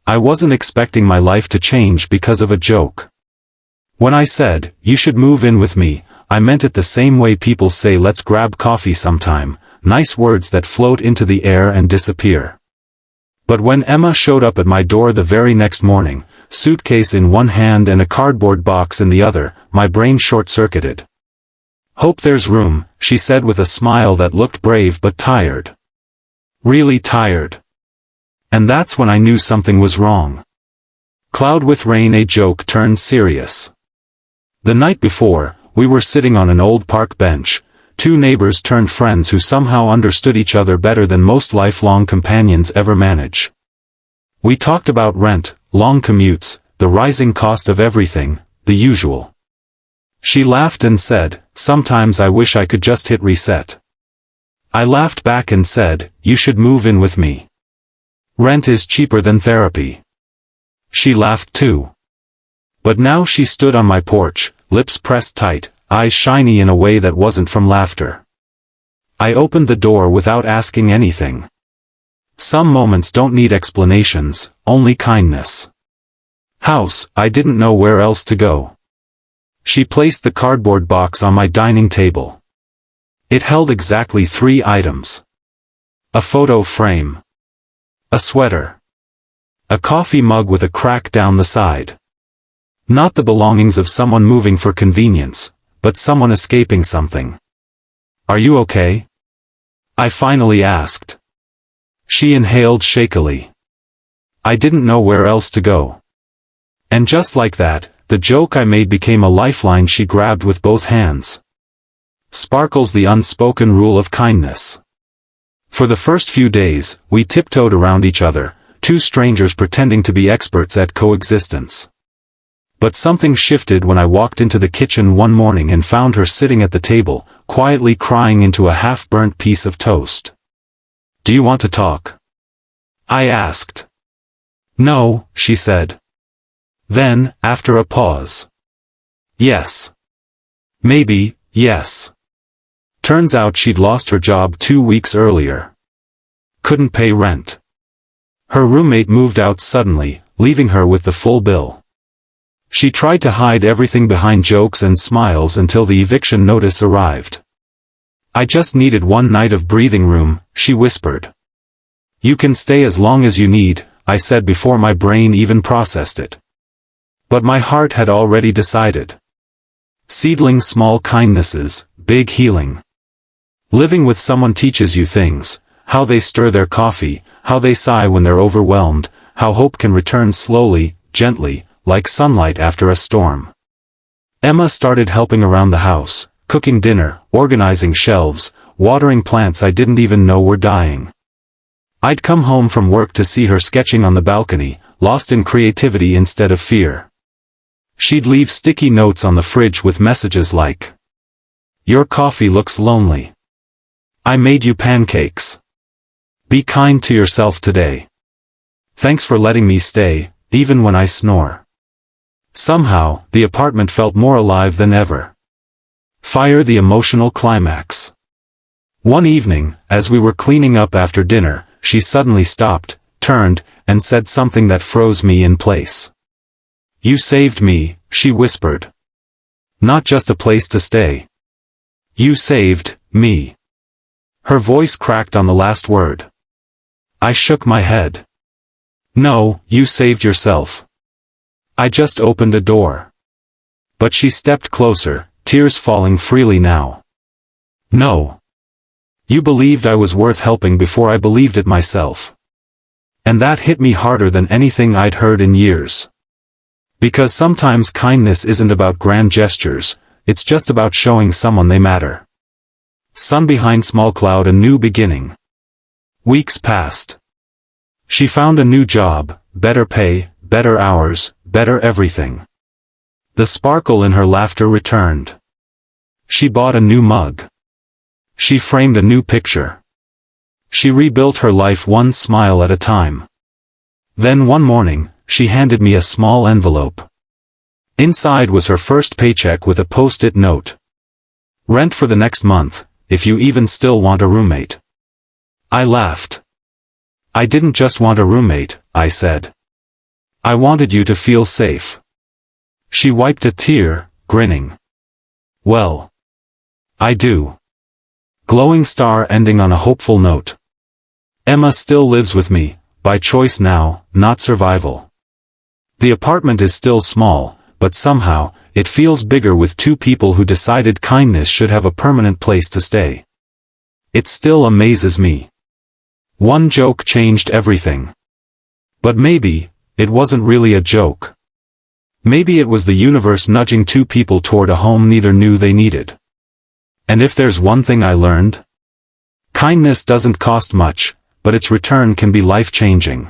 I wasn't expecting my life to change because of a joke. When I said, "You should move in with me," I meant it the same way people say "let's grab coffee sometime," nice words that float into the air and disappear. But when Emma showed up at my door the very next morning, suitcase in one hand and a cardboard box in the other, my brain short-circuited. "Hope there's room," she said with a smile that looked brave but tired. Really tired. And that's when I knew something was wrong. Cloud with rain, a joke turned serious. The night before, we were sitting on an old park bench, two neighbors turned friends who somehow understood each other better than most lifelong companions ever manage. We talked about rent, long commutes, the rising cost of everything, the usual. She laughed and said, "Sometimes I wish I could just hit reset." I laughed back and said, "You should move in with me. Rent is cheaper than therapy." She laughed too. But now she stood on my porch, lips pressed tight, eyes shiny in a way that wasn't from laughter. I opened the door without asking anything. Some moments don't need explanations, only kindness. House, I didn't know where else to go. She placed the cardboard box on my dining table. It held exactly 3 items. A photo frame. A sweater. A coffee mug with a crack down the side. Not the belongings of someone moving for convenience, but someone escaping something. "Are you okay?" I finally asked. She inhaled shakily. I didn't know where else to go. And just like that, the joke I made became a lifeline she grabbed with both hands. Sparkles, the unspoken rule of kindness. For the first few days, we tiptoed around each other, two strangers pretending to be experts at coexistence. But something shifted when I walked into the kitchen one morning and found her sitting at the table, quietly crying into a half-burnt piece of toast. "Do you want to talk?" I asked. "No," she said. Then, after a pause. "Yes. Maybe, yes." Turns out she'd lost her job 2 weeks earlier. Couldn't pay rent. Her roommate moved out suddenly, leaving her with the full bill. She tried to hide everything behind jokes and smiles until the eviction notice arrived. "I just needed one night of breathing room," she whispered. "You can stay as long as you need," I said before my brain even processed it. But my heart had already decided. Seedling small kindnesses, big healing. Living with someone teaches you things, how they stir their coffee, how they sigh when they're overwhelmed, how hope can return slowly, gently, like sunlight after a storm. Emma started helping around the house, cooking dinner, organizing shelves, watering plants I didn't even know were dying. I'd come home from work to see her sketching on the balcony, lost in creativity instead of fear. She'd leave sticky notes on the fridge with messages like, "Your coffee looks lonely. I made you pancakes. Be kind to yourself today. Thanks for letting me stay, even when I snore." Somehow, the apartment felt more alive than ever. Fire the emotional climax. One evening, as we were cleaning up after dinner, she suddenly stopped, turned, and said something that froze me in place. "You saved me," she whispered. "Not just a place to stay. You saved me." Her voice cracked on the last word. I shook my head. "No, you saved yourself. I just opened a door." But she stepped closer, tears falling freely now. "No. You believed I was worth helping before I believed it myself." And that hit me harder than anything I'd heard in years. Because sometimes kindness isn't about grand gestures, it's just about showing someone they matter. Sun behind small cloud, a new beginning. Weeks passed. She found a new job, better pay, better hours, better everything. The sparkle in her laughter returned. She bought a new mug. She framed a new picture. She rebuilt her life one smile at a time. Then one morning, she handed me a small envelope. Inside was her first paycheck with a post-it note. "Rent for the next month, if you even still want a roommate." I laughed. "I didn't just want a roommate," I said. I wanted you to feel safe. She wiped a tear, grinning. Well, I do. Glowing star ending on a hopeful note. Emma still lives with me, by choice now, not survival. The apartment is still small, but somehow, it feels bigger with two people who decided kindness should have a permanent place to stay. It still amazes me. One joke changed everything. But maybe, it wasn't really a joke. Maybe it was the universe nudging two people toward a home neither knew they needed. And if there's one thing I learned, kindness doesn't cost much, but its return can be life-changing.